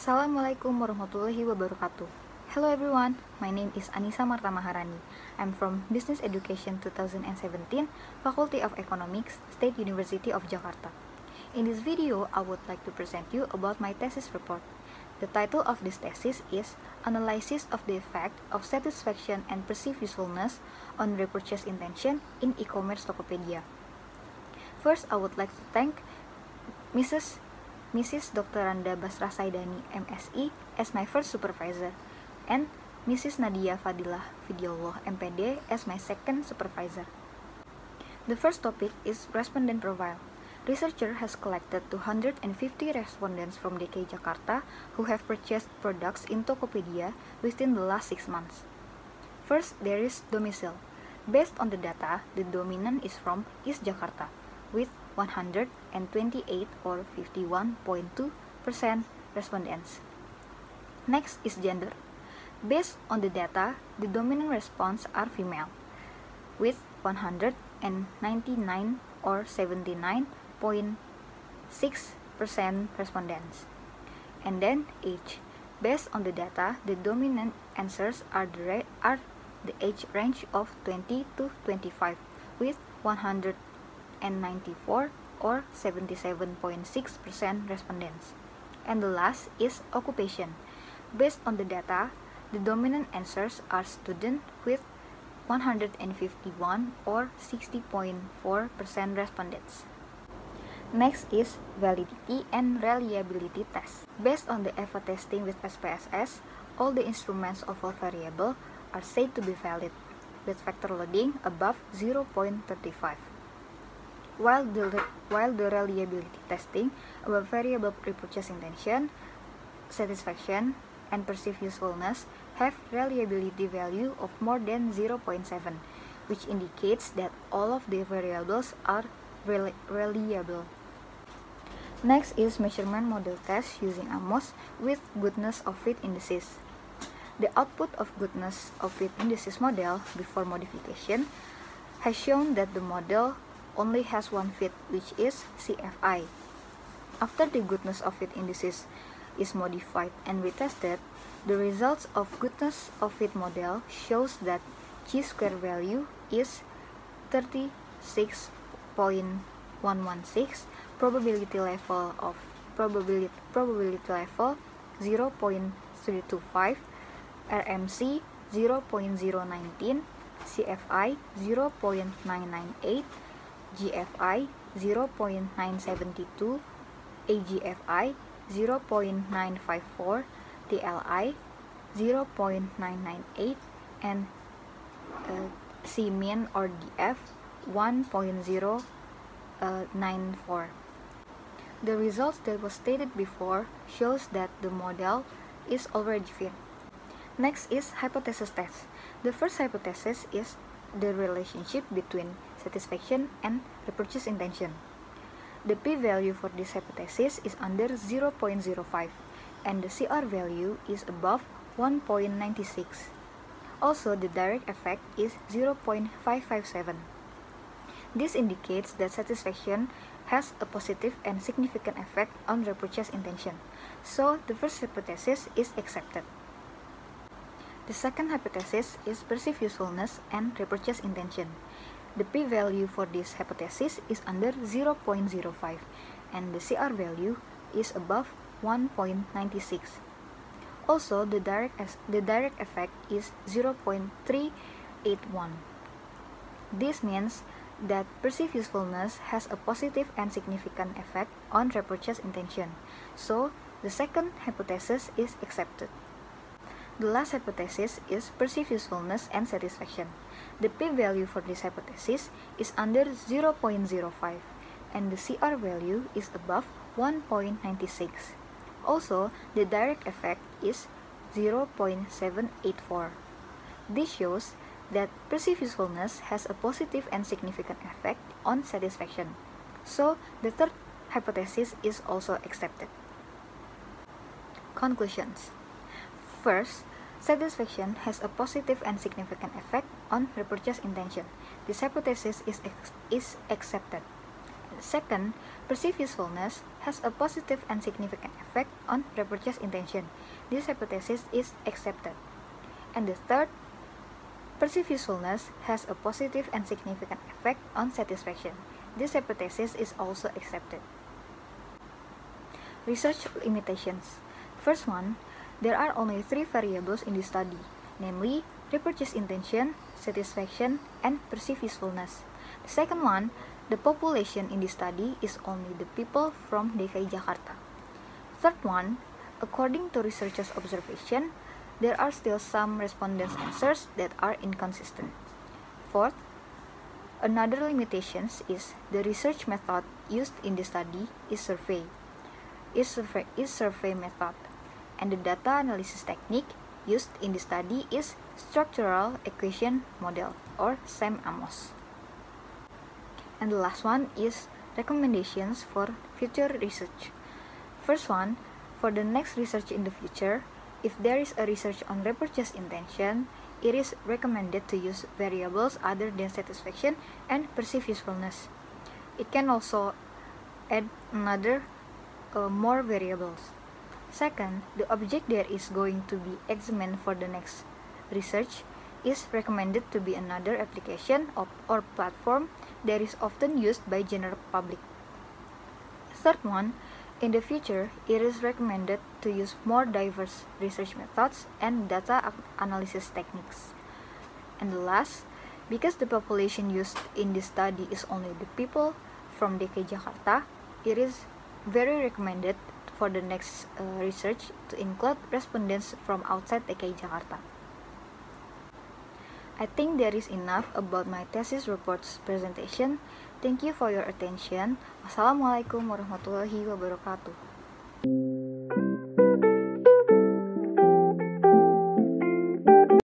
Assalamualaikum warahmatullahi wabarakatuh. Hello everyone, my name is Anissa Marta Maharani. I'm from Business Education 2017, Faculty of Economics, State University of Jakarta. In this video, I would like to present you about my thesis report. The title of this thesis is Analysis of the Effect of Satisfaction and Perceived Usefulness on Repurchase Intention in E-commerce Tokopedia. First, I would like to thank Mrs. Dr. Randa Basrah Saidani, MSI, as my first supervisor, and Mrs. Nadia Fadilah Fidyallah, MPD, as my second supervisor. The first topic is respondent profile. Researcher has collected 250 respondents from DKI Jakarta who have purchased products in Tokopedia within the last 6 months. First, there is domicile. Based on the data, the dominant is from East Jakarta, with 128 or 51.2% respondents. Next is gender. Based on the data, the dominant response are female, with 199 or 79.6% respondents. And then age. Based on the data, the dominant answers are the age range of 20 to 25, with 194 or 77.6% respondents. And the last is occupation. Based on the data, the dominant answers are student with 151 or 60.4% respondents. Next is validity and reliability test. Based on the EVA testing with SPSS, all the instruments of all variable are said to be valid, with factor loading above 0.35. While the reliability testing about variable repurchase intention, satisfaction, and perceived usefulness have reliability value of more than 0.7, which indicates that all of the variables are reliable. Next is measurement model test using AMOS with goodness of fit indices. The output of goodness of fit indices model before modification has shown that the model only has one fit, which is CFI. After the goodness of fit indices is modified and retested, the results of goodness of fit model shows that chi-square value is 36.116, probability level 0.325, RMC 0.019, CFI 0.998, GFI 0.972, AGFI 0.954, TLI 0.998, and C-mean or DF 1.094. The results that was stated before shows that the model is already fit. Next is hypothesis test. The first hypothesis is the relationship between satisfaction and repurchase intention. The p-value for this hypothesis is under 0.05 and the CR value is above 1.96. Also, the direct effect is 0.557. This indicates that satisfaction has a positive and significant effect on repurchase intention. So, the first hypothesis is accepted. The second hypothesis is perceived usefulness and repurchase intention. The p-value for this hypothesis is under 0.05 and the CR value is above 1.96. Also, the direct effect is 0.381. This means that perceived usefulness has a positive and significant effect on repurchase intention. So, the second hypothesis is accepted. The last hypothesis is perceived usefulness and satisfaction. The p-value for this hypothesis is under 0.05 and the CR value is above 1.96. Also, the direct effect is 0.784. This shows that perceived usefulness has a positive and significant effect on satisfaction. So, the third hypothesis is also accepted. Conclusions. First, satisfaction has a positive and significant effect on repurchase intention. This hypothesis is accepted. Second, perceived usefulness has a positive and significant effect on repurchase intention. This hypothesis is accepted. And the third, perceived usefulness has a positive and significant effect on satisfaction. This hypothesis is also accepted. Research limitations. First one, there are only 3 variables in this study, namely repurchase intention, satisfaction, and perceived usefulness. The second one, the population in this study is only the people from DKI Jakarta. Third one, according to researchers' observation, there are still some respondents' answers that are inconsistent. Fourth, another limitation is the research method used in the study is survey method, and the data analysis technique used in the study is structural equation model or SAM-AMOS. And the last one is recommendations for future research. First one, for the next research in the future, if there is a research on repurchase intention, it is recommended to use variables other than satisfaction and perceived usefulness. It can also add more variables. Second, the object that is going to be examined for the next research is recommended to be another application or platform that is often used by general public. Third one, in the future, it is recommended to use more diverse research methods and data analysis techniques. And the last, because the population used in this study is only the people from DKI Jakarta, it is very recommended for the next research to include respondents from outside DKI Jakarta. I think that is enough about my thesis report's presentation. Thank you for your attention. Wassalamualaikum warahmatullahi wabarakatuh.